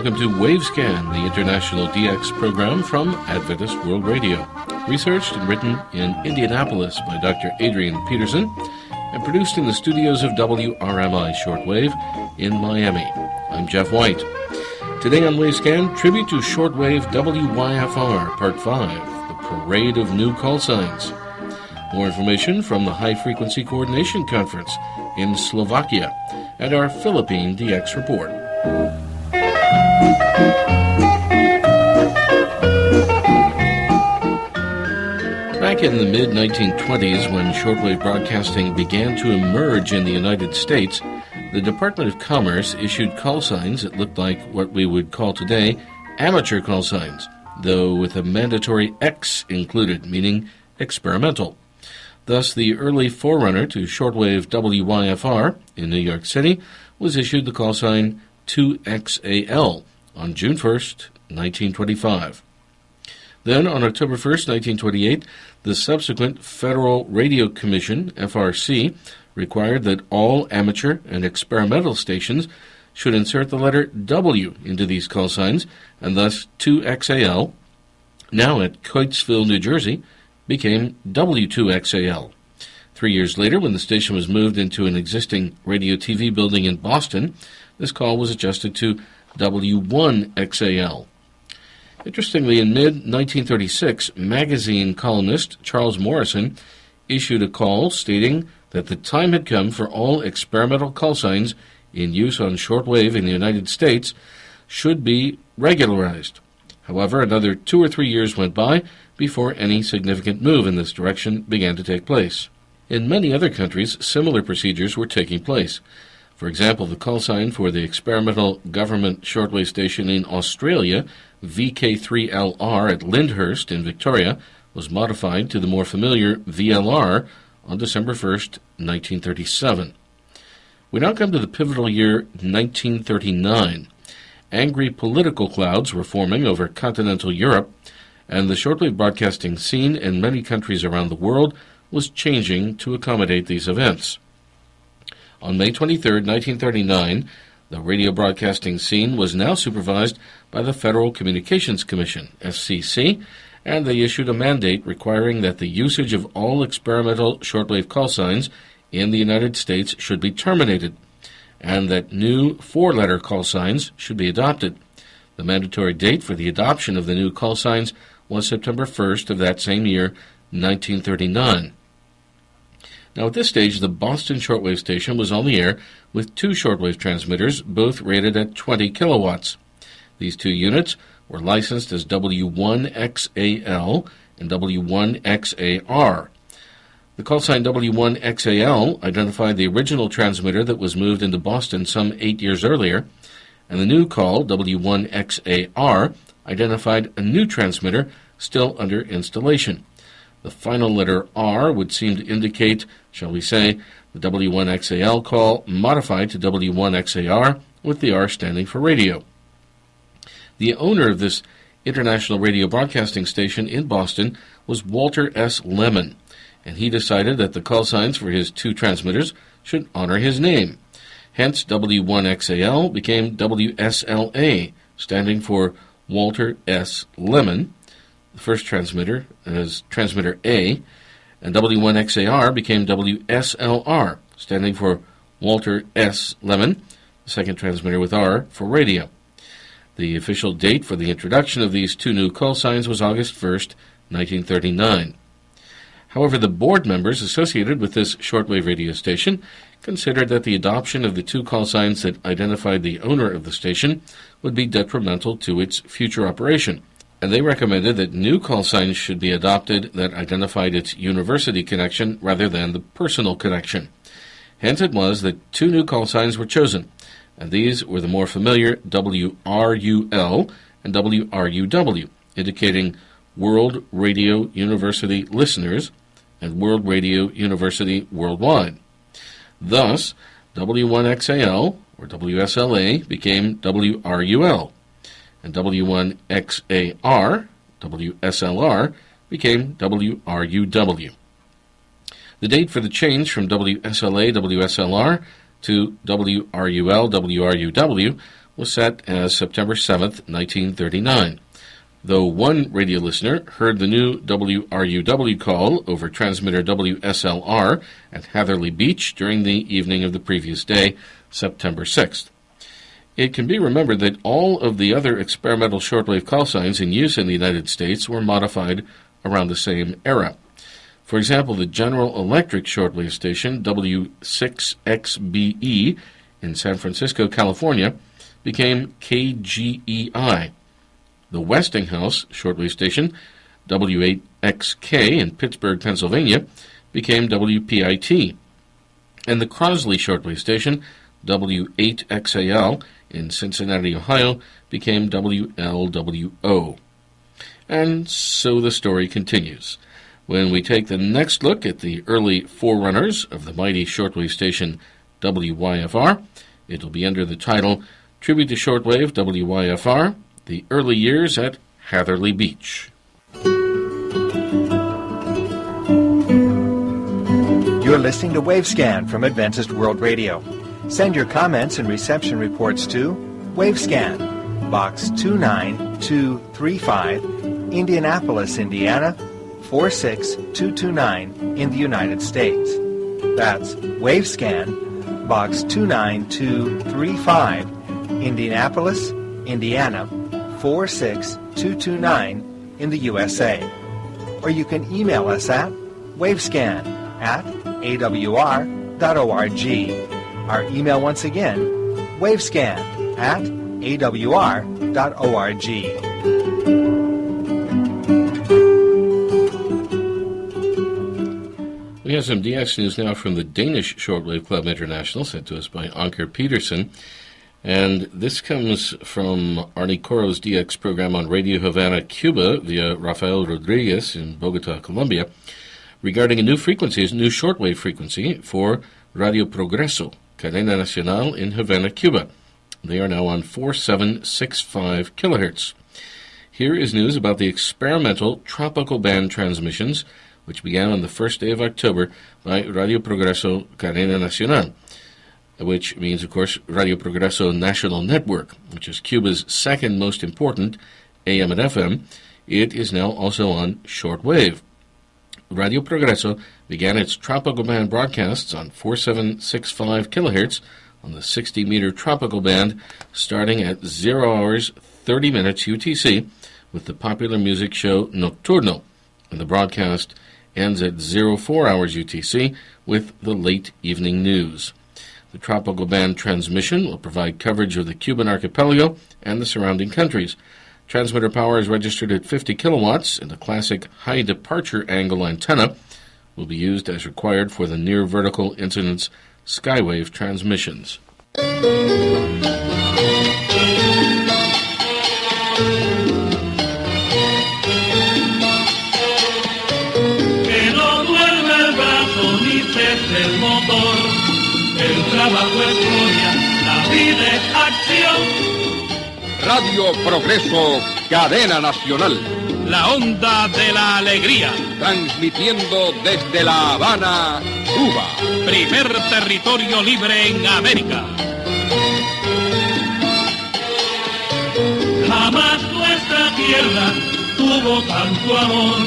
Welcome to Wavescan, the international DX program from Adventist World Radio. Researched and written in Indianapolis by Dr. Adrian Peterson and produced in the studios of WRMI Shortwave in Miami. I'm Jeff White. Today on Wavescan, tribute to Shortwave WYFR Part 5, the Parade of New Call Signs. More information from the High Frequency Coordination Conference in Slovakia and our Philippine DX report. Back in the mid-1920s, when shortwave broadcasting began to emerge in the United States, the Department of Commerce issued call signs that looked like what we would call today amateur call signs, though with a mandatory X included, meaning experimental. Thus, the early forerunner to shortwave WYFR in New York City was issued the call sign 2XAL on June 1st, 1925. Then, on October 1st, 1928, the subsequent Federal Radio Commission, FRC, required that all amateur and experimental stations should insert the letter W into these call signs, and thus 2XAL, now at Coatesville, New Jersey, became W2XAL. 3 years later, when the station was moved into an existing radio-TV building in Boston, this call was adjusted to W1XAL. Interestingly, in mid-1936, magazine columnist Charles Morrison issued a call stating that the time had come for all experimental call signs in use on shortwave in the United States should be regularized. However, another 2 or 3 years went by before any significant move in this direction began to take place. In many other countries, similar procedures were taking place. For example, the call sign for the experimental government shortwave station in Australia, VK3LR at Lyndhurst in Victoria, was modified to the more familiar VLR on December 1st, 1937. We now come to the pivotal year 1939. Angry political clouds were forming over continental Europe, and the shortwave broadcasting scene in many countries around the world was changing to accommodate these events. On May 23, 1939, the radio broadcasting scene was now supervised by the Federal Communications Commission, FCC, and they issued a mandate requiring that the usage of all experimental shortwave call signs in the United States should be terminated, and that new four-letter call signs should be adopted. The mandatory date for the adoption of the new call signs was September 1st of that same year, 1939. Now, at this stage, the Boston shortwave station was on the air with two shortwave transmitters, both rated at 20 kilowatts. These two units were licensed as W1XAL and W1XAR. The call sign W1XAL identified the original transmitter that was moved into Boston some 8 years earlier, and the new call, W1XAR, identified a new transmitter still under installation. The final letter R would seem to indicate, shall we say, the W1XAL call modified to W1XAR, with the R standing for radio. The owner of this international radio broadcasting station in Boston was Walter S. Lemon, and he decided that the call signs for his two transmitters should honor his name. Hence, W1XAL became WSLA, standing for Walter S. Lemon, the first transmitter as transmitter A, and W1XAR became WSLR, standing for Walter S. Lemon, the second transmitter with R for radio. The official date for the introduction of these two new call signs was August 1st, 1939. However, the board members associated with this shortwave radio station considered that the adoption of the two call signs that identified the owner of the station would be detrimental to its future operation, and they recommended that new call signs should be adopted that identified its university connection rather than the personal connection. Hence it was that two new call signs were chosen, and these were the more familiar WRUL and WRUW, indicating World Radio University Listeners and World Radio University Worldwide. Thus, W1XAL, or WSLA, became WRUL, and W1XAR, WSLR, became WRUW. The date for the change from WSLA, WSLR to WRUL, WRUW was set as September 7th, 1939. Though one radio listener heard the new WRUW call over transmitter WSLR at Hatherley Beach during the evening of the previous day, September 6th. It can be remembered that all of the other experimental shortwave call signs in use in the United States were modified around the same era. For example, the General Electric shortwave station, W6XBE, in San Francisco, California, became KGEI. The Westinghouse shortwave station, W8XK, in Pittsburgh, Pennsylvania, became WPIT. And the Crosley shortwave station, W8XAL, in Cincinnati, Ohio, became WLWO. And so the story continues. When we take the next look at the early forerunners of the mighty shortwave station WYFR, it'll be under the title Tribute to Shortwave WYFR, The Early Years at Hatherley Beach. You're listening to Wavescan from Adventist World Radio. Send your comments and reception reports to Wavescan, Box 29235, Indianapolis, Indiana, 46229 in the United States. That's Wavescan, Box 29235, Indianapolis, Indiana, 46229 in the USA. Or you can email us at wavescan@awr.org. Our email once again, wavescan@awr.org. We have some DX news now from the Danish Shortwave Club International, sent to us by Anker Peterson. And this comes from Arnie Coro's DX program on Radio Havana, Cuba, via Rafael Rodriguez in Bogota, Colombia, regarding a new frequency, a new shortwave frequency for Radio Progreso, Cadena Nacional in Havana, Cuba. They are now on 4765 kilohertz. Here is news about the experimental tropical band transmissions, which began on the first day of October by Radio Progreso Cadena Nacional, which means, of course, Radio Progreso National Network, which is Cuba's second most important AM and FM. It is now also on shortwave. Radio Progreso began its tropical band broadcasts on 4765 kilohertz on the 60-meter tropical band starting at 0 hours 30 minutes UTC with the popular music show Nocturno, and the broadcast ends at 04 hours UTC with the late evening news. The tropical band transmission will provide coverage of the Cuban archipelago and the surrounding countries. Transmitter power is registered at 50 kilowatts, and the classic high departure angle antenna will be used as required for the near vertical incidence skywave transmissions. Radio Progreso, Cadena Nacional. La onda de la alegría. Transmitiendo desde La Habana, Cuba. Primer territorio libre en América. Jamás nuestra tierra tuvo tanto amor,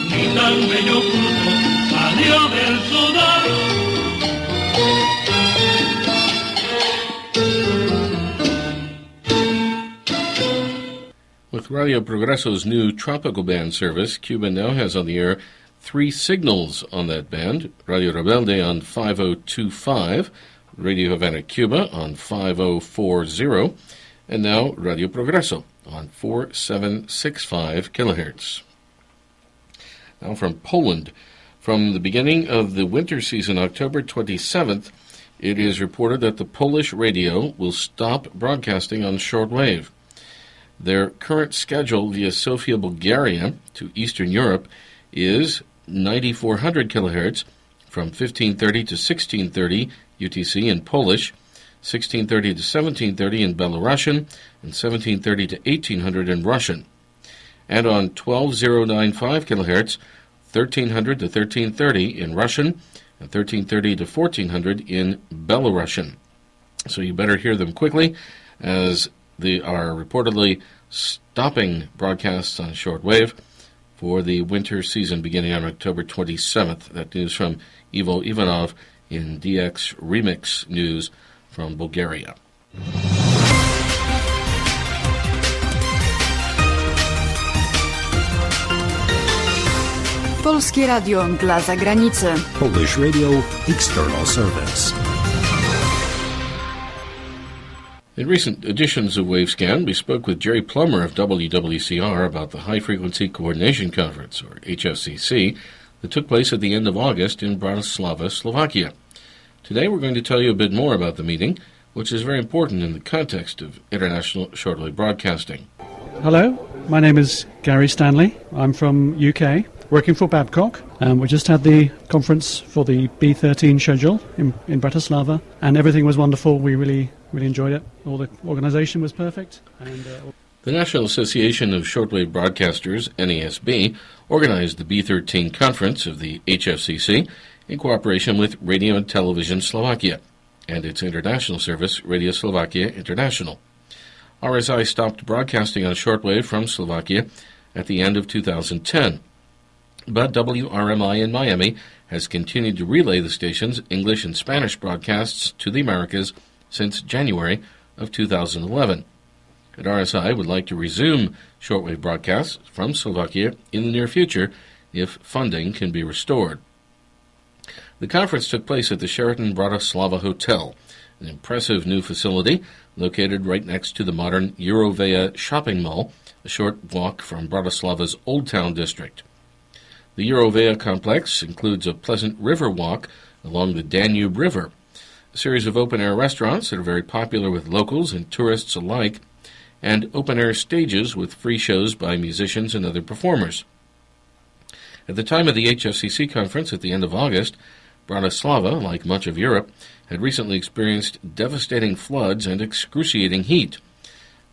ni tan bello fruto salió del sudor. With Radio Progreso's new tropical band service, Cuba now has on the air 3 signals on that band: Radio Rebelde on 5025, Radio Havana, Cuba on 5040, and now Radio Progreso on 4765 kilohertz. Now from Poland. From the beginning of the winter season, October 27th, it is reported that the Polish radio will stop broadcasting on shortwave. Their current schedule via Sofia, Bulgaria to Eastern Europe is 9400 kilohertz from 1530 to 1630 UTC in Polish, 1630 to 1730 in Belarusian, and 1730 to 1800 in Russian. And on 12095 kilohertz, 1300 to 1330 in Russian, and 1330 to 1400 in Belarusian. So you better hear them quickly. as they are reportedly stopping broadcasts on shortwave for the winter season beginning on October 27th. That news from Ivo Ivanov in DX Remix News from Bulgaria. Polskie Radio dla zagranicy. Polish Radio External Service. In recent editions of Wavescan, we spoke with Jerry Plummer of WWCR about the High Frequency Coordination Conference, or HFCC, that took place at the end of August in Bratislava, Slovakia. Today we're going to tell you a bit more about the meeting, which is very important in the context of international shortwave broadcasting. Hello, my name is Gary Stanley. I'm from UK, working for Babcock. We just had the conference for the B13 schedule in Bratislava, and everything was wonderful. We really enjoyed it. All the organisation was perfect. The National Association of Shortwave Broadcasters, NASB, organized the B13 conference of the HFCC in cooperation with Radio and Television Slovakia and its international service, Radio Slovakia International. RSI stopped broadcasting on shortwave from Slovakia at the end of 2010, but WRMI in Miami has continued to relay the station's English and Spanish broadcasts to the Americas since January of 2011. And RSI would like to resume shortwave broadcasts from Slovakia in the near future if funding can be restored. The conference took place at the Sheraton Bratislava Hotel, an impressive new facility located right next to the modern Eurovea shopping mall, a short walk from Bratislava's Old Town district. The Eurovea complex includes a pleasant river walk along the Danube River, a series of open-air restaurants that are very popular with locals and tourists alike, and open-air stages with free shows by musicians and other performers. At the time of the HFCC conference at the end of August, Bratislava, like much of Europe, had recently experienced devastating floods and excruciating heat.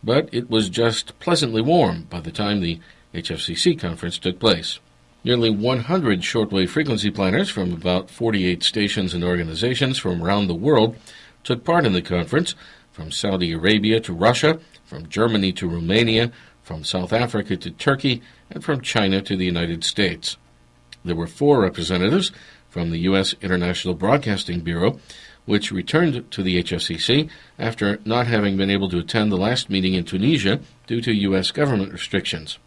But it was just pleasantly warm by the time the HFCC conference took place. Nearly 100 shortwave frequency planners from about 48 stations and organizations from around the world took part in the conference, from Saudi Arabia to Russia, from Germany to Romania, from South Africa to Turkey, and from China to the United States. There were 4 representatives from the U.S. International Broadcasting Bureau, which returned to the HFCC after not having been able to attend the last meeting in Tunisia due to U.S. government restrictions.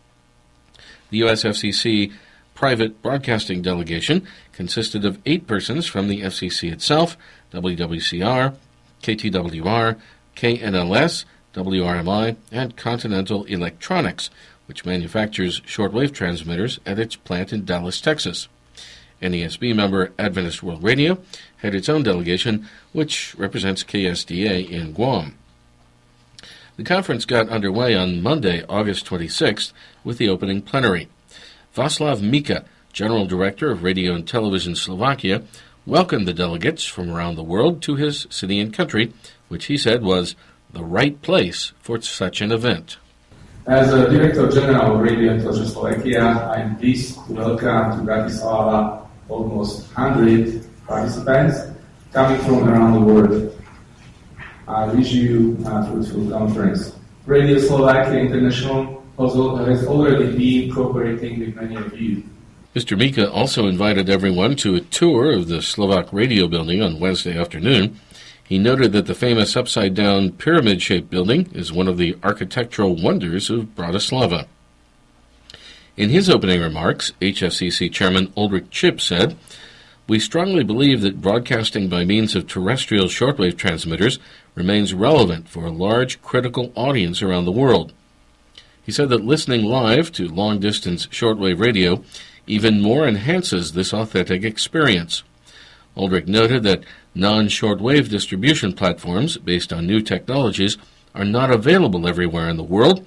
The U.S. FCC private broadcasting delegation consisted of 8 persons from the FCC itself, WWCR, KTWR, KNLS, WRMI, and Continental Electronics, which manufactures shortwave transmitters at its plant in Dallas, Texas. NASB member Adventist World Radio had its own delegation, which represents KSDA in Guam. The conference got underway on Monday, August 26th, with the opening plenary. Václav Mika, General Director of Radio and Television Slovakia, welcomed the delegates from around the world to his city and country, which he said was the right place for such an event. As a Director General of Radio and Television Slovakia, I am pleased to welcome to Bratislava almost 100 participants coming from around the world. I wish you a fruitful conference. Radio Slovakia International has already been cooperating with many of you. Mr. Mika also invited everyone to a tour of the Slovak radio building on Wednesday afternoon. He noted that the famous upside-down pyramid-shaped building is one of the architectural wonders of Bratislava. In his opening remarks, HFCC Chairman Ulrich Chip said, "We strongly believe that broadcasting by means of terrestrial shortwave transmitters remains relevant for a large critical audience around the world." He said that listening live to long-distance shortwave radio even more enhances this authentic experience. Ulrich noted that non-shortwave distribution platforms based on new technologies are not available everywhere in the world,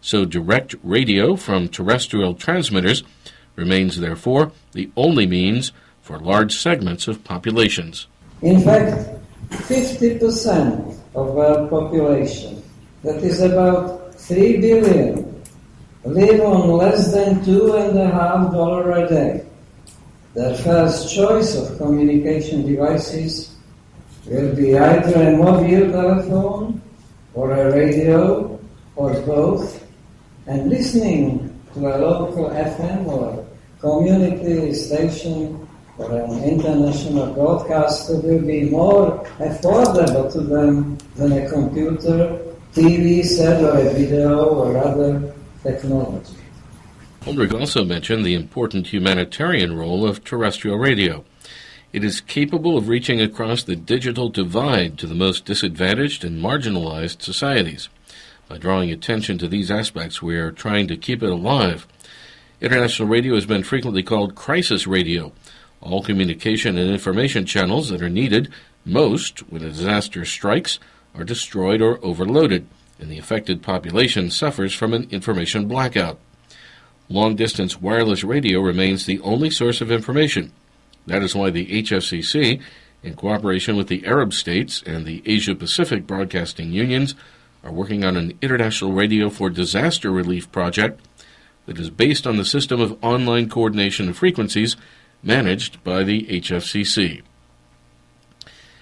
so direct radio from terrestrial transmitters remains therefore the only means for large segments of populations. In fact, 50% of our population, that is about 3 billion, live on less than $2.50 a day. Their first choice of communication devices will be either a mobile telephone or a radio, or both, and listening to a local FM or community station or an international broadcaster will be more affordable to them than a computer, TV set, or a video or other technology. Holdrege also mentioned the important humanitarian role of terrestrial radio. It is capable of reaching across the digital divide to the most disadvantaged and marginalized societies. By drawing attention to these aspects, we are trying to keep it alive. International radio has been frequently called crisis radio. All communication and information channels that are needed most when a disaster strikes are destroyed or overloaded, and the affected population suffers from an information blackout. Long-distance wireless radio remains the only source of information. That is why the HFCC, in cooperation with the Arab states and the Asia-Pacific Broadcasting Unions, are working on an international radio for disaster relief project that is based on the system of online coordination of frequencies managed by the HFCC.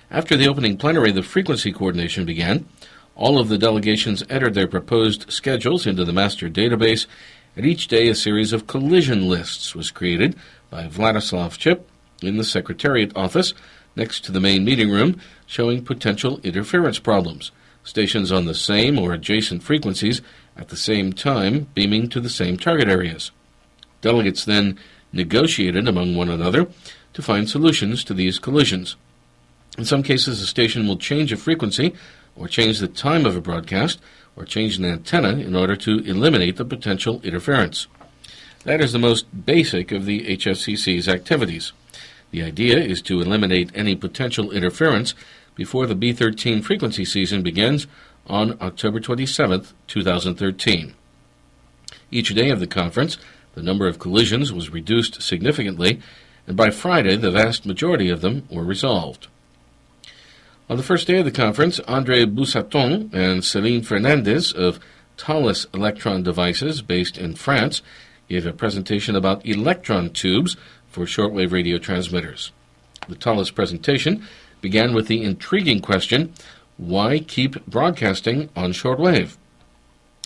After the opening plenary, the frequency coordination began. All of the delegations entered their proposed schedules into the master database, and each day a series of collision lists was created by Vladislav Chip in the Secretariat office next to the main meeting room, showing potential interference problems. Stations on the same or adjacent frequencies at the same time beaming to the same target areas. Delegates then negotiated among one another to find solutions to these collisions. In some cases, a station will change a frequency or change the time of a broadcast or change an antenna in order to eliminate the potential interference. That is the most basic of the HFCC's activities. The idea is to eliminate any potential interference before the B13 frequency season begins on October 27, 2013. Each day of the conference, the number of collisions was reduced significantly, and by Friday, the vast majority of them were resolved. On the first day of the conference, André Boussaton and Céline Fernandez of Thales Electron Devices, based in France, gave a presentation about electron tubes for shortwave radio transmitters. The Thales presentation began with the intriguing question, why keep broadcasting on shortwave?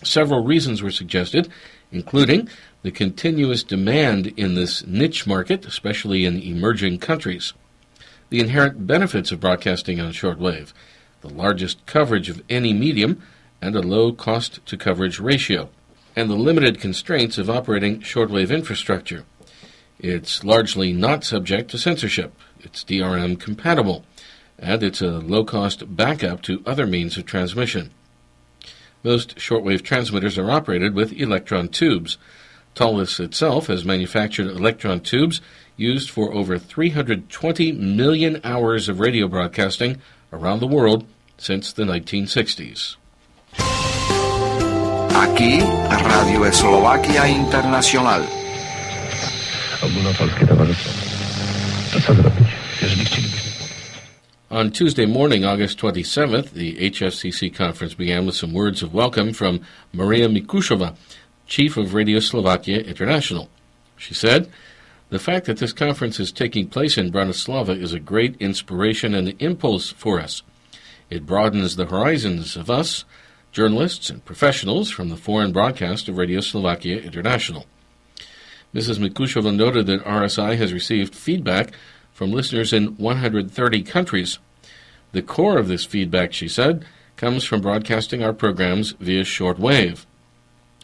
Several reasons were suggested, including the continuous demand in this niche market, especially in emerging countries, the inherent benefits of broadcasting on shortwave, the largest coverage of any medium, and a low cost-to-coverage ratio, and the limited constraints of operating shortwave infrastructure. It's largely not subject to censorship. It's DRM compatible, and it's a low-cost backup to other means of transmission. Most shortwave transmitters are operated with electron tubes. Thales itself has manufactured electron tubes used for over 320 million hours of radio broadcasting around the world since the 1960s. Aquí, Radio Eslovaquia Internacional. On Tuesday morning, August 27th, the HFCC conference began with some words of welcome from Maria Mikushova, Chief of Radio Slovakia International. She said, "The fact that this conference is taking place in Bratislava is a great inspiration and impulse for us. It broadens the horizons of us, journalists and professionals from the foreign broadcast of Radio Slovakia International." Mrs. Mikushova noted that RSI has received feedback from listeners in 130 countries. The core of this feedback, she said, comes from broadcasting our programs via shortwave.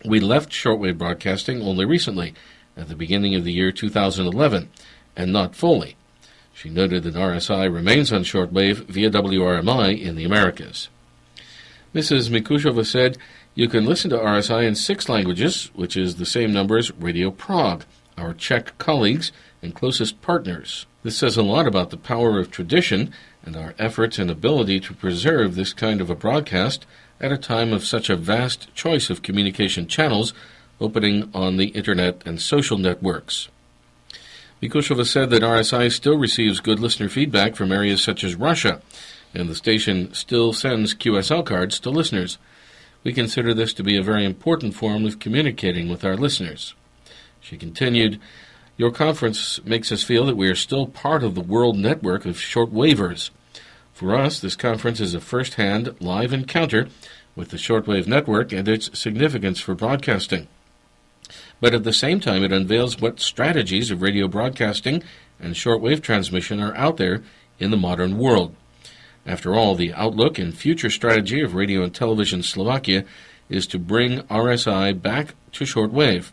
We left shortwave broadcasting only recently, at the beginning of the year 2011, and not fully. She noted that RSI remains on shortwave via WRMI in the Americas. Mrs. Mikushova said, "You can listen to RSI in 6 languages, which is the same number as Radio Prague, our Czech colleagues and closest partners. This says a lot about the power of tradition and our efforts and ability to preserve this kind of a broadcast at a time of such a vast choice of communication channels opening on the Internet and social networks." Mikushova said that RSI still receives good listener feedback from areas such as Russia, and the station still sends QSL cards to listeners. We consider this to be a very important form of communicating with our listeners. She continued, "Your conference makes us feel that we are still part of the world network of shortwavers. For us, this conference is a first-hand live encounter with the shortwave network and its significance for broadcasting. But at the same time, it unveils what strategies of radio broadcasting and shortwave transmission are out there in the modern world. After all, the outlook and future strategy of Radio and Television Slovakia is to bring RSI back to shortwave.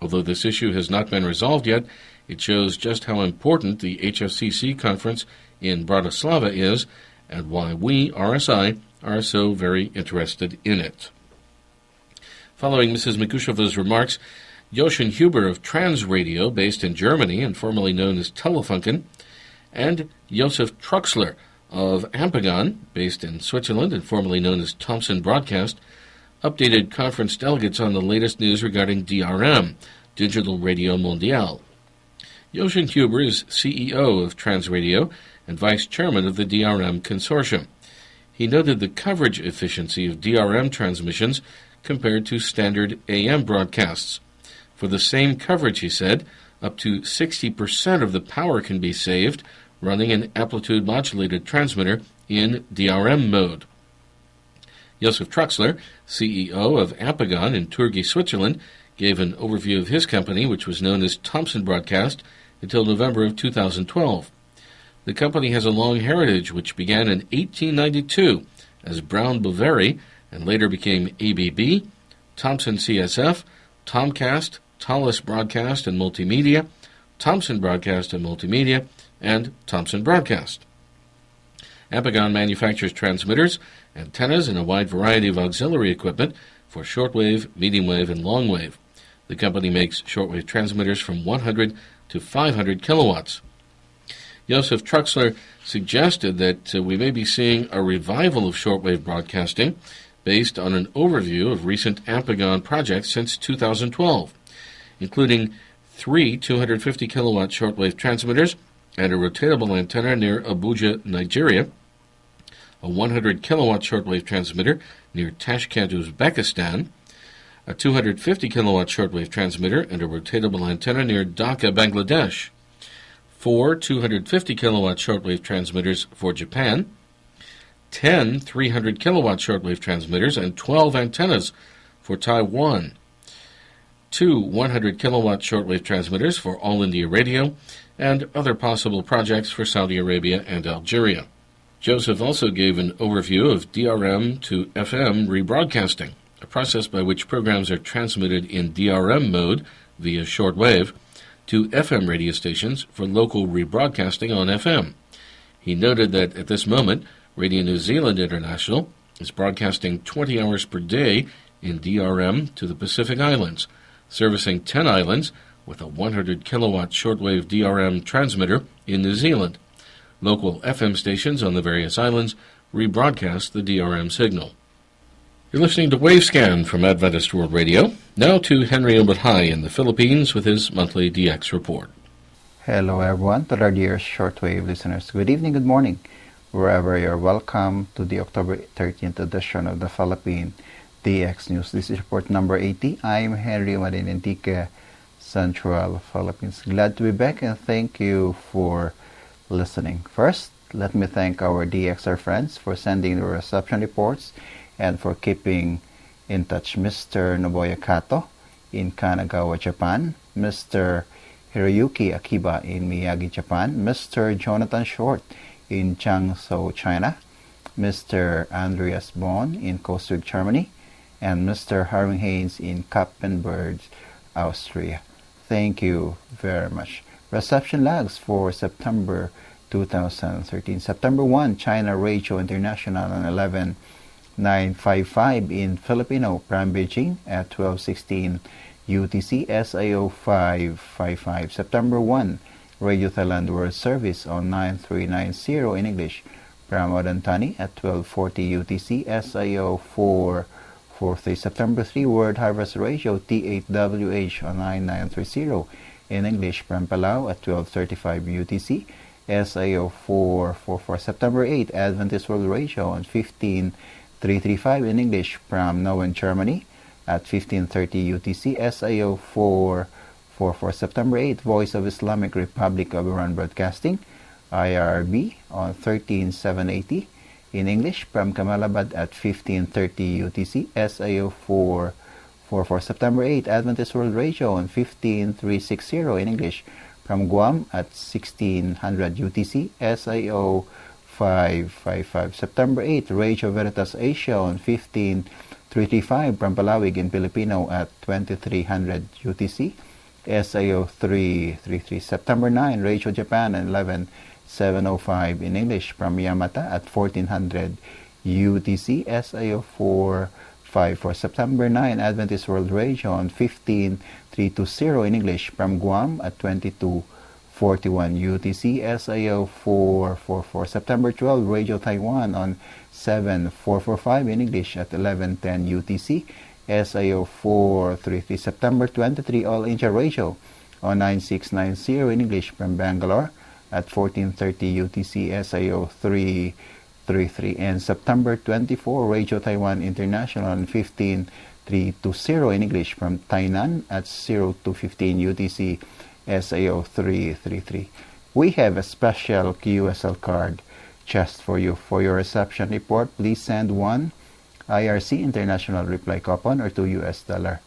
Although this issue has not been resolved yet, it shows just how important the HFCC conference in Bratislava is and why we, RSI, are so very interested in it. Following Mrs. Mikushova's remarks, Jochen Huber of Transradio, based in Germany and formerly known as Telefunken, and Josef Truxler of Ampagon, based in Switzerland and formerly known as Thomson Broadcast, updated conference delegates on the latest news regarding DRM, Digital Radio Mondiale. Jochen Huber is CEO of Transradio and vice chairman of the DRM consortium. He noted the coverage efficiency of DRM transmissions compared to standard AM broadcasts. For the same coverage, he said, up to 60% of the power can be saved running an amplitude-modulated transmitter in DRM mode. Josef Truxler, CEO of Ampagon in Turgi, Switzerland, gave an overview of his company, which was known as Thomson Broadcast, until November of 2012. The company has a long heritage, which began in 1892 as Brown Boveri and later became ABB, Thomson CSF, Tomcast, Thales Broadcast and Multimedia, Thomson Broadcast and Multimedia, and Thomson Broadcast. Ampagon manufactures transmitters, antennas, and a wide variety of auxiliary equipment for shortwave, medium wave, and long wave. The company makes shortwave transmitters from 100 to 500 kilowatts. Josef Truxler suggested that we may be seeing a revival of shortwave broadcasting based on an overview of recent Ampagon projects since 2012, including 3 250-kilowatt shortwave transmitters and a rotatable antenna near Abuja, Nigeria, a 100-kilowatt shortwave transmitter near Tashkent, Uzbekistan, a 250-kilowatt shortwave transmitter and a rotatable antenna near Dhaka, Bangladesh, 4 250-kilowatt shortwave transmitters for Japan, 10 300-kilowatt shortwave transmitters, and 12 antennas for Taiwan, 2 100-kilowatt shortwave transmitters for All India Radio, and other possible projects for Saudi Arabia and Algeria. Joseph also gave an overview of DRM to FM rebroadcasting, a process by which programs are transmitted in DRM mode via shortwave to FM radio stations for local rebroadcasting on FM. He noted that at this moment, Radio New Zealand International is broadcasting 20 hours per day in DRM to the Pacific Islands, servicing 10 islands with a 100-kilowatt shortwave DRM transmitter in New Zealand. Local FM stations on the various islands rebroadcast the DRM signal. You're listening to Wavescan from Adventist World Radio. Now to Henry Obadhai in the Philippines with his monthly DX report. Hello everyone, to our dear shortwave listeners. Good evening, good morning. Wherever you're welcome to the October 13th edition of the Philippine DX News. This is report number 80. I'm Henry Marinentique, Central Philippines. Glad to be back and thank you for listening. First, let me thank our DXR friends for sending the reception reports and for keeping in touch. Mr. Nobuya Kato in Kanagawa, Japan, Mr. Hiroyuki Akiba in Miyagi, Japan, Mr. Jonathan Short in Changsou, China, Mr. Andreas Bohn in Kosug, Germany, and Mr. Harving Haynes in Kappenberg, Austria. Thank you very much. Reception lags for September 2013. September 1, China Radio International on 11/955 in Filipino, Prime Beijing at 12:16 UTC, SIO 555. September 1, Radio Thailand World Service on 9390 in English, Pram Odantani at 12:40 UTC, SIO 443. September 3, World Harvest Radio T8WH on 9930 in English, Pram Palau at 12:35 UTC, SIO 444. September 8, Adventist World Radio on 15335 in English, Pram Noen, Germany at 15:30 UTC, SIO 444. September 8, Voice of Islamic Republic of Iran Broadcasting, IRB on 13780 in English from Kamalabad at 1530 UTC, SIO 444. September 8, Adventist World Radio on 15360 in English from Guam at 1600 UTC, SIO 555. September 8, Radio Veritas Asia on 15335 from Palawig in Filipino at 2300 UTC, SIO 333. September 9, Radio Japan at 11705 in English from Yamata at 1400 UTC, SIO 454. September 9, Adventist World Radio on 15320 in English from Guam at 2241 UTC, SIO 444. September 12, Radio Taiwan on 7445 in English at 1110 UTC, SIO 433. September 23, All India Radio on 9690 in English from Bangalore at 1430 UTC, SIO 333. And September 24, Radio Taiwan International on 15320 in English from Tainan at 0215 UTC, SIO 333. We have a special QSL card just for you. For your reception report, please send one IRC International Reply Coupon or $2.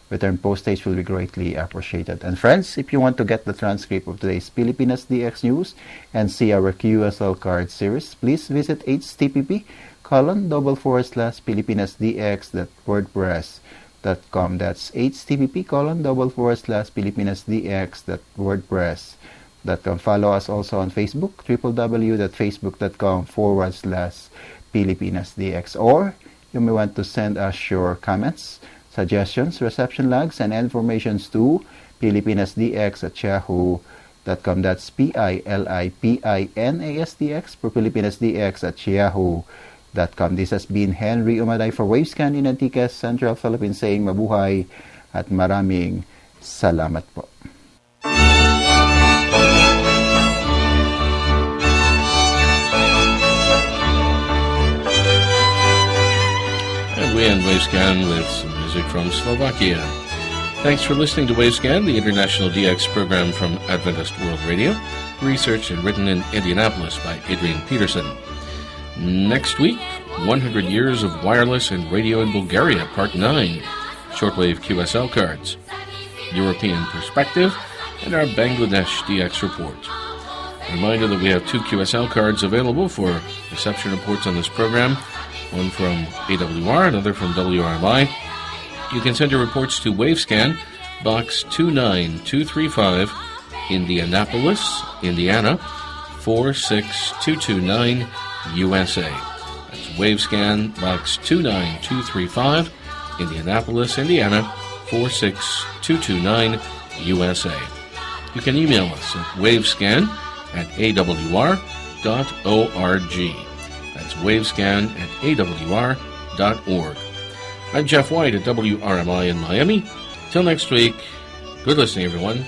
Return postage will be greatly appreciated. And friends, if you want to get the transcript of today's Pilipinas DX News and see our QSL card series, please visit http://filipinasdx.wordpress.com. That's http://filipinasdx.wordpress.com. Follow us also on Facebook, www.facebook.com/FilipinasDX. Or you may want to send us your comments, suggestions, reception logs, and informations to filipinasdx@yahoo.com. That's PILIPINASDX for filipinasdx@yahoo.com. This has been Henry Umaday for Wavescan in Antique, Central Philippines, saying mabuhay at maraming salamat po. We end Wavescan with some music from Slovakia. Thanks for listening to Wavescan, the international DX program from Adventist World Radio, researched and written in Indianapolis by Adrian Peterson. Next week, 100 Years of Wireless and Radio in Bulgaria, Part 9, Shortwave QSL Cards, European Perspective, and our Bangladesh DX Report. A reminder that we have 2 QSL cards available for reception reports on this program, one from AWR, another from WRMI. You can send your reports to Wavescan, Box 29235, Indianapolis, Indiana, 46229, USA. That's Wavescan, Box 29235, Indianapolis, Indiana, 46229, USA. You can email us at wavescan@awr.org. That's wavescan@awr.org. I'm Jeff White at WRMI in Miami. Till next week, good listening, everyone.